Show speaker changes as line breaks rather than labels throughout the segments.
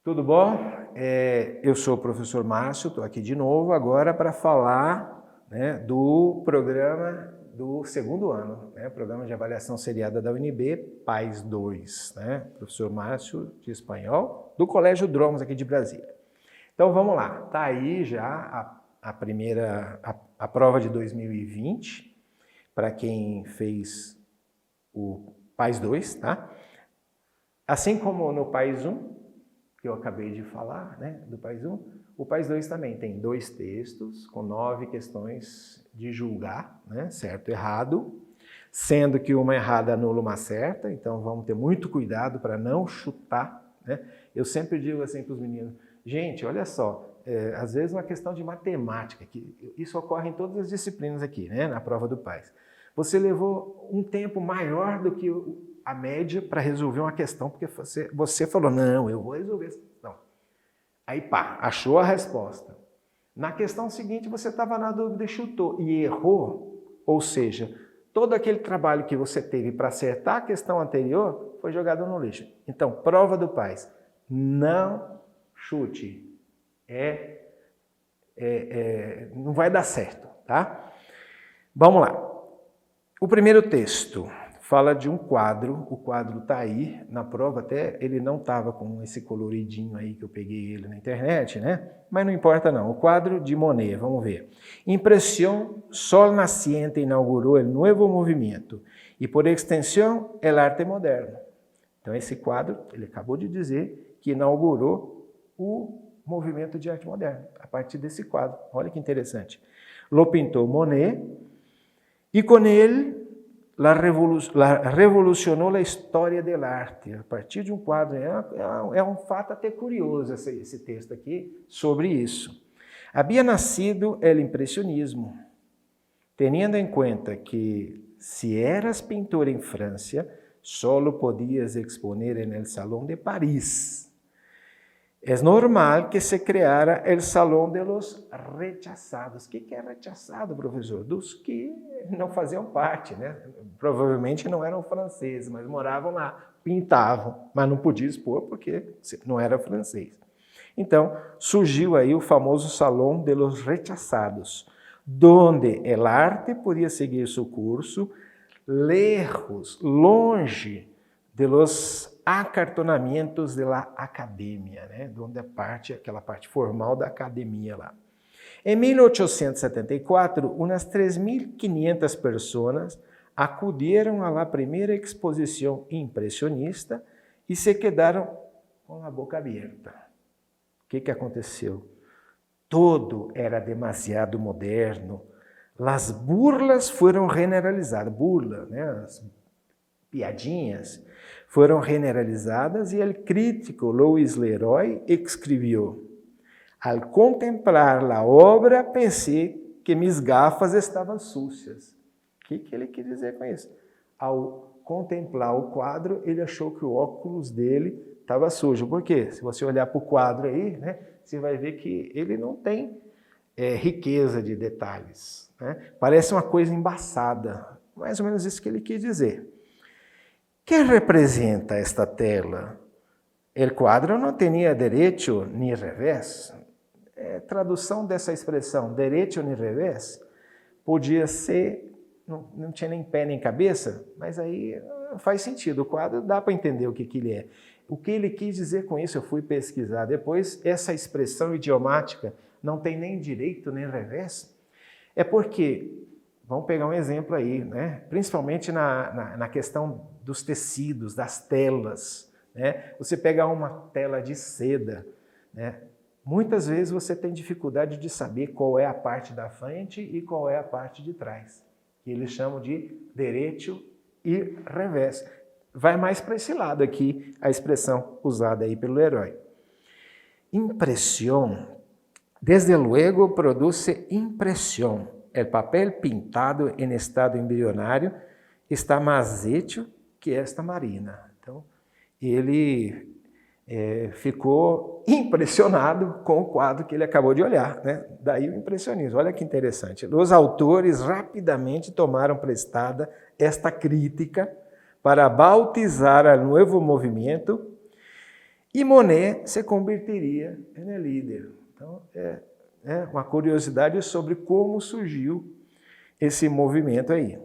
Tudo bom? Eu sou o professor Márcio, estou aqui de novo agora para falar, do programa do segundo ano, Programa de Avaliação Seriada da UNB, PAIS 2, Professor Márcio de Espanhol, do Colégio Dromos aqui de Brasília. Então vamos lá, está aí já a prova de 2020, para quem fez o PAIS 2, tá? Assim como no PAIS 1, que eu acabei de falar, do PAIS 1, o PAIS 2 também tem 2 textos com 9 questões de julgar, certo e errado, sendo que uma errada anula uma certa, então vamos ter muito cuidado para não chutar, Eu sempre digo assim para os meninos, gente, olha só, às vezes uma questão de matemática, que isso ocorre em todas as disciplinas aqui, na prova do PAIS. Você levou um tempo maior do que a média para resolver uma questão, porque você falou, não, eu vou resolver essa questão. Aí pá, achou a resposta. Na questão seguinte você estava na dúvida e chutou e errou, ou seja, todo aquele trabalho que você teve para acertar a questão anterior foi jogado no lixo. Então, prova do PAIS, não chute, não vai dar certo, tá? Vamos lá. O primeiro texto fala de um quadro, o quadro está aí, na prova até ele não estava com esse coloridinho aí que eu peguei ele na internet, Mas não importa não, o quadro de Monet, vamos ver. Impresión, Sol Naciente inaugurou o novo movimento e por extensão, o arte moderno. Então esse quadro, ele acabou de dizer que inaugurou o movimento de arte moderna, a partir desse quadro. Olha que interessante. Lo pintou Monet e com ele revolucionou a história da arte, a partir de um quadro. É um fato até curioso esse texto aqui sobre isso. Havia nascido o impressionismo, tendo em conta que se eras pintor em França, solo podias exponer no Salão de Paris. É normal que se criara o Salão de los Rechazados. O que é rechaçado, professor? Dos que não faziam parte, Provavelmente não eram franceses, mas moravam lá, pintavam, mas não podia expor porque não era francês. Então, surgiu aí o famoso Salão de los Rechazados, onde a arte podia seguir seu curso lejos, longe de los acartonamentos da academia, onde aquela parte formal da academia lá. Em 1874, umas 3.500 pessoas acudiram à primeira exposição impressionista e se quedaram com a boca aberta. O que aconteceu? Todo era demasiado moderno. As burlas foram generalizadas. As piadinhas foram generalizadas e o crítico Louis Leroy escreveu: al contemplar a obra, pensei que minhas gafas estavam sucias. O que ele quis dizer com isso? Ao contemplar o quadro, ele achou que o óculos dele estava sujo. Por quê? Se você olhar para o quadro aí, você vai ver que ele não tem riqueza de detalhes. Parece uma coisa embaçada. Mais ou menos isso que ele quis dizer. ¿Qué representa esta tela? El quadro não tinha direito nem revés. Tradução dessa expressão, direito nem revés, podia ser, não tinha nem pé nem cabeça, mas aí faz sentido. O quadro dá para entender o que ele é. O que ele quis dizer com isso, eu fui pesquisar depois, essa expressão idiomática não tem nem direito nem revés, é porque, vamos pegar um exemplo aí, principalmente na questão dos tecidos, das telas. Você pega uma tela de seda, muitas vezes você tem dificuldade de saber qual é a parte da frente e qual é a parte de trás, que eles chamam de direito e revés. Vai mais para esse lado aqui, a expressão usada aí pelo Leroy. Impressão, desde luego, produz impressão. O papel pintado em estado embrionário está mais hecho que esta marina. Então, ele ficou impressionado com o quadro que ele acabou de olhar. Daí o impressionismo. Olha que interessante. Os autores rapidamente tomaram prestada esta crítica para bautizar o novo movimento E Monet se converteria em líder. Então, é uma curiosidade sobre como surgiu esse movimento aí.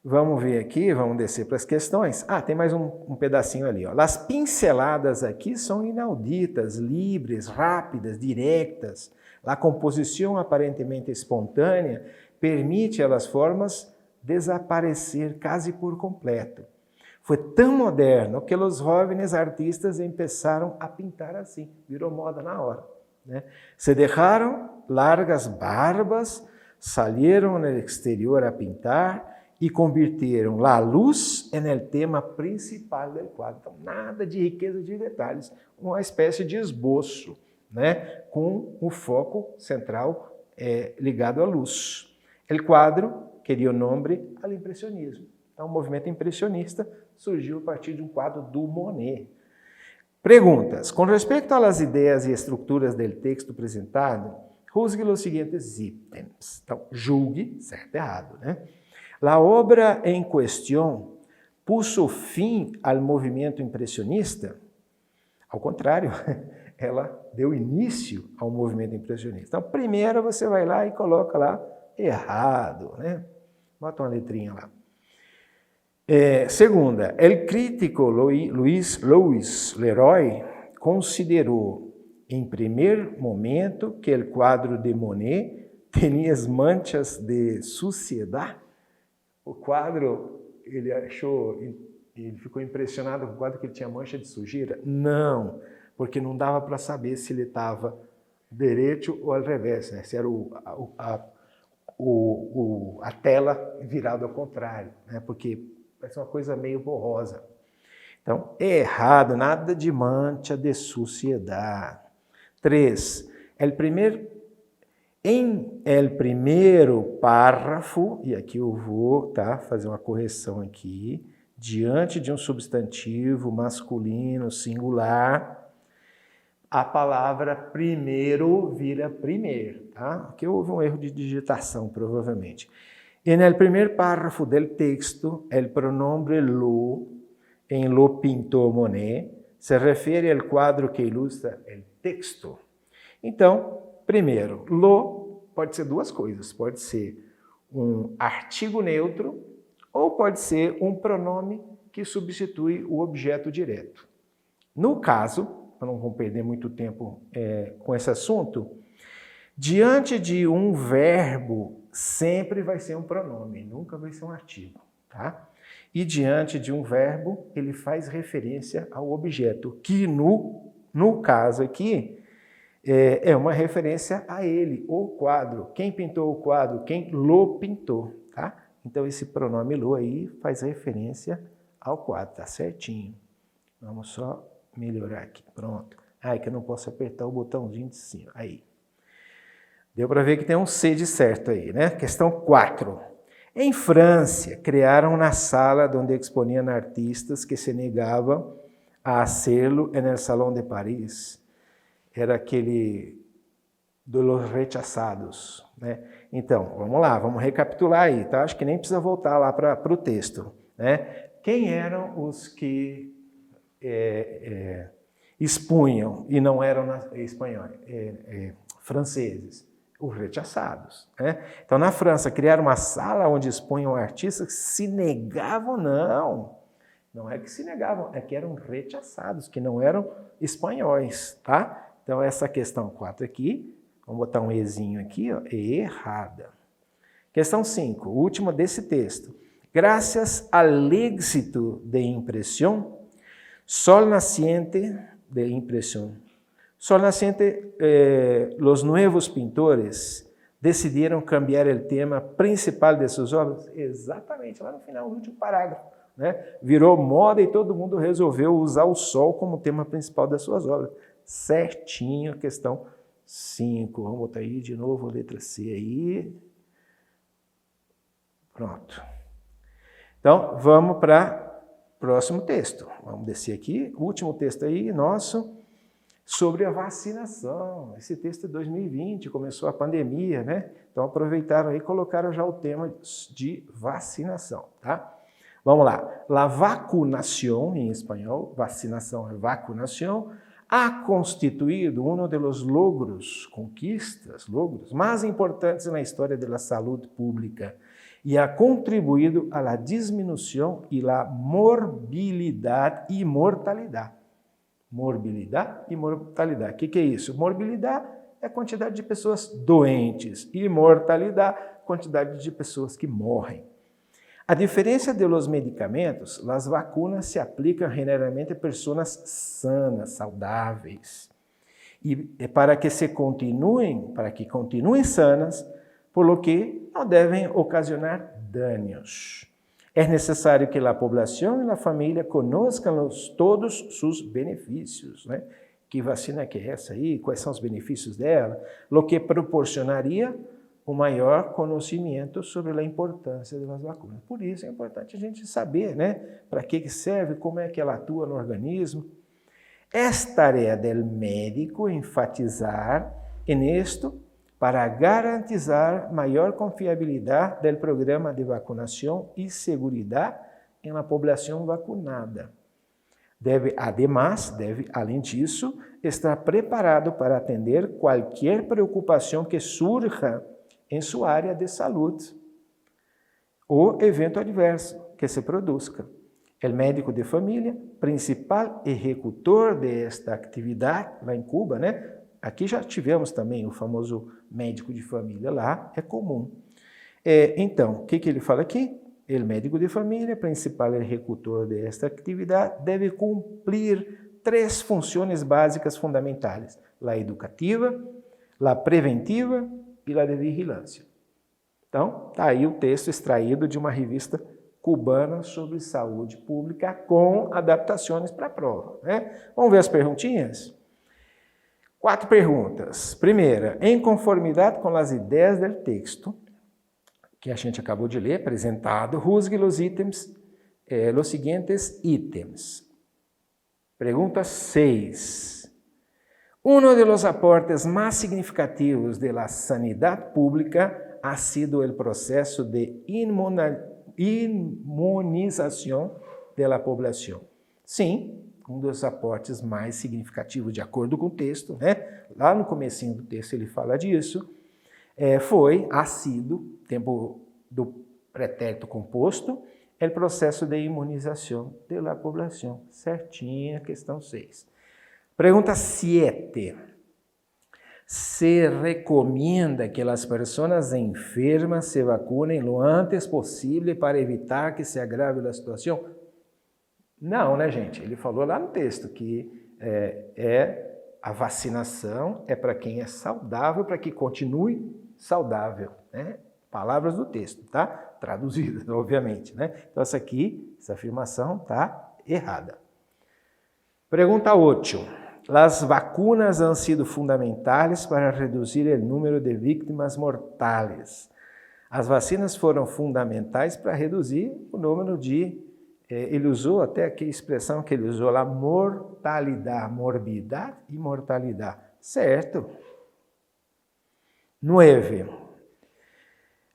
Vamos ver aqui, vamos descer para as questões. Tem mais um pedacinho ali. Ó. As pinceladas aqui são inauditas, livres, rápidas, diretas. A composição aparentemente espontânea permite a las formas desaparecer quase por completo. Foi tão moderno que os jovens artistas começaram a pintar assim, virou moda na hora. Né? Se deixaram largas barbas, salieron no exterior a pintar e convirtieron a luz no tema principal do quadro. Então, nada de riqueza de detalhes, uma espécie de esboço, né? Com o foco central ligado à luz. O quadro queria o nome ao impressionismo. Então, o movimento impressionista surgiu a partir de um quadro do Monet. Perguntas. Com respeito às ideias e estruturas do texto apresentado, juzgue os seguintes itens. Então, julgue, certo e errado, né? A obra em questão puso fim ao movimento impressionista? Ao contrário, ela deu início ao movimento impressionista. Então, primeiro você vai lá e coloca lá errado, né? Bota uma letrinha lá. Segunda, o crítico Louis Leroy considerou, em primeiro momento, que o quadro de Monet tinha manchas de suciedade. O quadro, ele ficou impressionado com o quadro que ele tinha mancha de sujeira? Não, porque não dava para saber se ele estava direito ou ao revés, né? Se era a tela virada ao contrário, né? Porque parece uma coisa meio borrosa. Então, é errado, nada de mancha de suciedade. 3. Em el primeiro párrafo, e aqui eu vou fazer uma correção aqui, diante de um substantivo masculino singular, a palavra primeiro vira primeiro, tá? Aqui houve um erro de digitação, provavelmente. En el primer párrafo del texto, el pronombre lo, en lo pintó Monet, se refere ao quadro que ilustra o texto. Então, primeiro, lo pode ser duas coisas. Pode ser um artigo neutro ou pode ser um pronome que substitui o objeto direto. No caso, para não perder muito tempo com esse assunto, diante de um verbo sempre vai ser um pronome, nunca vai ser um artigo, tá? E diante de um verbo, ele faz referência ao objeto, que no caso aqui, é uma referência a ele, o quadro. Quem pintou o quadro? Quem lo pintou, tá? Então, esse pronome lo aí faz referência ao quadro, tá certinho. Vamos só melhorar aqui, pronto. É que eu não posso apertar o botãozinho de cima, aí. Deu para ver que tem um C de certo aí, né? Questão 4. Em França, criaram na sala onde exponiam artistas que se negavam a hacerlo en el Salón de Paris. Era aquele dos rechazados, né? Então, vamos lá, vamos recapitular aí, tá? Acho que nem precisa voltar lá para o texto, né? Quem eram os que expunham e não eram espanhóis, franceses? Os rechazados, né? Então, na França, criaram uma sala onde expunham artistas que se negavam, não é que se negavam, é que eram rechazados, que não eram espanhóis, tá? Então, essa questão 4 aqui, vamos botar um Ezinho aqui, ó, é errada. Questão 5, última desse texto. Gracias al éxito de impresión, sol naciente de impresión. Sol naciente, los nuevos pintores decidiram cambiar o tema principal de suas obras? Exatamente, lá no final, no último parágrafo. Né? Virou moda e todo mundo resolveu usar o sol como tema principal das suas obras. Certinho, questão 5. Vamos botar aí de novo a letra C aí. Pronto. Então, vamos para o próximo texto. Vamos descer aqui. O último texto aí, nosso, sobre a vacinação. Esse texto é 2020, começou a pandemia, né? Então, aproveitaram aí e colocaram já o tema de vacinação, tá? Vamos lá. La vacunação, em espanhol, vacinação é vacunação, ha constituído um dos logros mais importantes na história da saúde pública e ha contribuído à diminuição e à morbilidade e mortalidade. Morbilidade e mortalidade. O que é isso? Morbilidade é a quantidade de pessoas doentes e mortalidade, quantidade de pessoas que morrem. A diferença de los medicamentos, as vacunas se aplicam generalmente a pessoas sanas, saudáveis, e para que continuem sanas, por lo que não devem ocasionar danos. É necessário que a população e a família conozcam todos seus benefícios, né? Que vacina que é essa aí? Quais são os benefícios dela? Lo que proporcionaria o maior conhecimento sobre a importância das vacinas. Por isso é importante a gente saber, né? Para que serve, como é que ela atua no organismo. É tarefa do médico enfatizar esto para garantizar maior confiabilidade do programa de vacunação e segurança na população vacunada. Deve, além disso, estar preparado para atender qualquer preocupação que surja em sua área de saúde ou evento adverso que se produza. O médico de família, principal executor desta atividade, lá em Cuba, né? Aqui já tivemos também o famoso médico de família, lá é comum. Então, o que ele fala aqui? O médico de família, principal executor desta atividade, deve cumprir 3 funções básicas fundamentais: a educativa, a preventiva e a de vigilância. Então, está aí o texto extraído de uma revista cubana sobre saúde pública com adaptações para a prova, né? Vamos ver as perguntinhas? 4 perguntas. Primeira, em conformidade com as ideias do texto, que a gente acabou de ler, apresentado, juzgue los seguintes ítems. Pergunta 6. Uno de los aportes más significativos de la sanidad pública ha sido el proceso de inmunización de la población. Sim, um dos aportes mais significativos, de acordo com o texto, né? Lá no comecinho do texto ele fala disso, ha sido, tempo do pretérito composto, o processo de imunização da população. Certinha, questão 6. Pergunta 7. Se recomenda que as pessoas enfermas se vacunem lo antes possível para evitar que se agrave a situação? Não, né, gente? Ele falou lá no texto que a vacinação é para quem é saudável, para que continue saudável, né? Palavras do texto, tá? Traduzidas, obviamente, né? Então essa afirmação está errada. Pergunta 8. As vacunas han sido fundamentais para reduzir o número de vítimas mortais. As vacinas foram fundamentais para reduzir o número de... ele usou até aquela expressão que ele usou lá, mortalidade, morbidade e mortalidade. Certo. 9.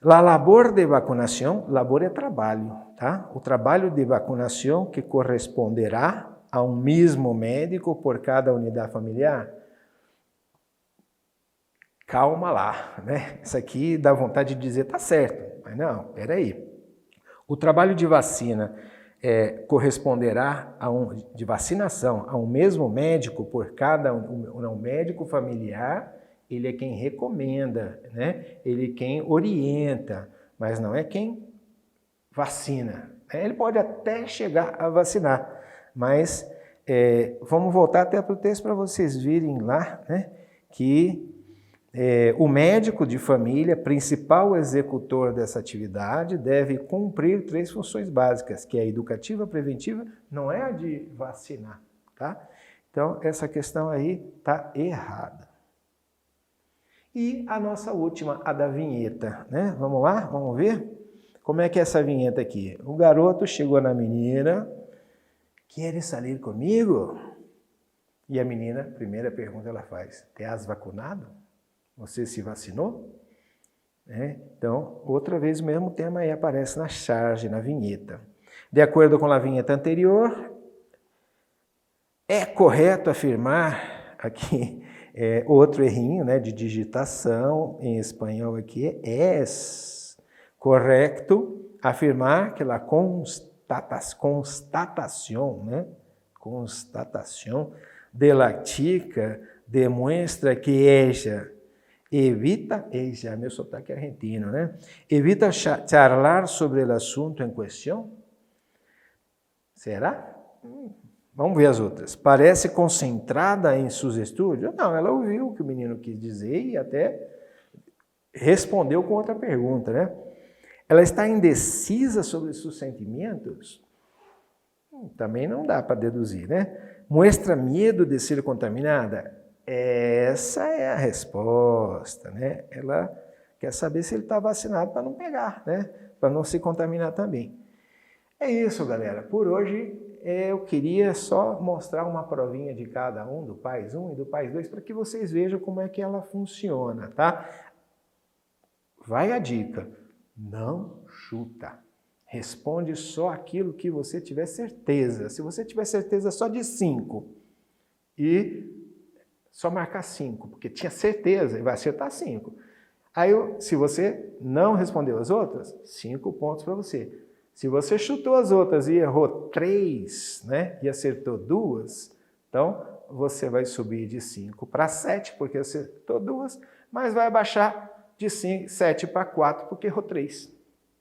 La labor de vacunação, labor é trabalho, tá? O trabalho de vacunação que corresponderá a um mesmo médico por cada unidade familiar. Calma lá, né? Isso aqui dá vontade de dizer, tá certo, mas não, peraí. O trabalho de vacina corresponderá de vacinação a um mesmo médico por cada um médico familiar. Ele é quem recomenda, né? Ele é quem orienta, mas não é quem vacina. Ele pode até chegar a vacinar, mas vamos voltar até para o texto para vocês virem lá, né? Que o médico de família, principal executor dessa atividade, deve cumprir 3 funções básicas, que é a educativa, a preventiva, não é a de vacinar, tá? Então, essa questão aí está errada. E a nossa última, a da vinheta, né? Vamos lá? Vamos ver? Como é que é essa vinheta aqui? O garoto chegou na menina, quer sair comigo? E a menina, primeira pergunta ela faz, te has vacunado? Você se vacinou? Então, outra vez o mesmo tema aí aparece na charge, na vinheta. De acordo com a vinheta anterior, é correto afirmar, aqui outro errinho, né, de digitação em espanhol aqui, é correto afirmar que a constatação, né, constatação de la chica demonstra que ella evita, meu sotaque argentino, né, evita charlar sobre o assunto em questão. Será? Vamos ver as outras. Parece concentrada em seus estudos? Não, ela ouviu o que o menino quis dizer e até respondeu com outra pergunta, né? Ela está indecisa sobre seus sentimentos? Também não dá para deduzir, né? Mostra medo de ser contaminada? Essa é a resposta, né? Ela quer saber se ele está vacinado para não pegar, né? Para não se contaminar também. É isso, galera. Por hoje, eu queria só mostrar uma provinha de cada um, do PAIS 1 e do PAIS 2, para que vocês vejam como é que ela funciona, tá? Vai a dica. Não chuta. Responde só aquilo que você tiver certeza. Se você tiver certeza só de 5 e só marcar 5, porque tinha certeza e vai acertar 5. Aí, se você não respondeu as outras, 5 pontos para você. Se você chutou as outras e errou 3, né, e acertou 2, então você vai subir de 5 para 7, porque acertou 2, mas vai abaixar de 7 para 4, porque errou 3.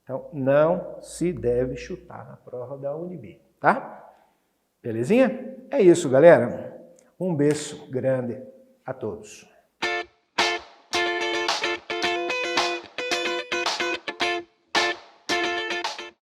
Então, não se deve chutar na prova da UNB, tá? Belezinha? É isso, galera. Um beijo grande a todos.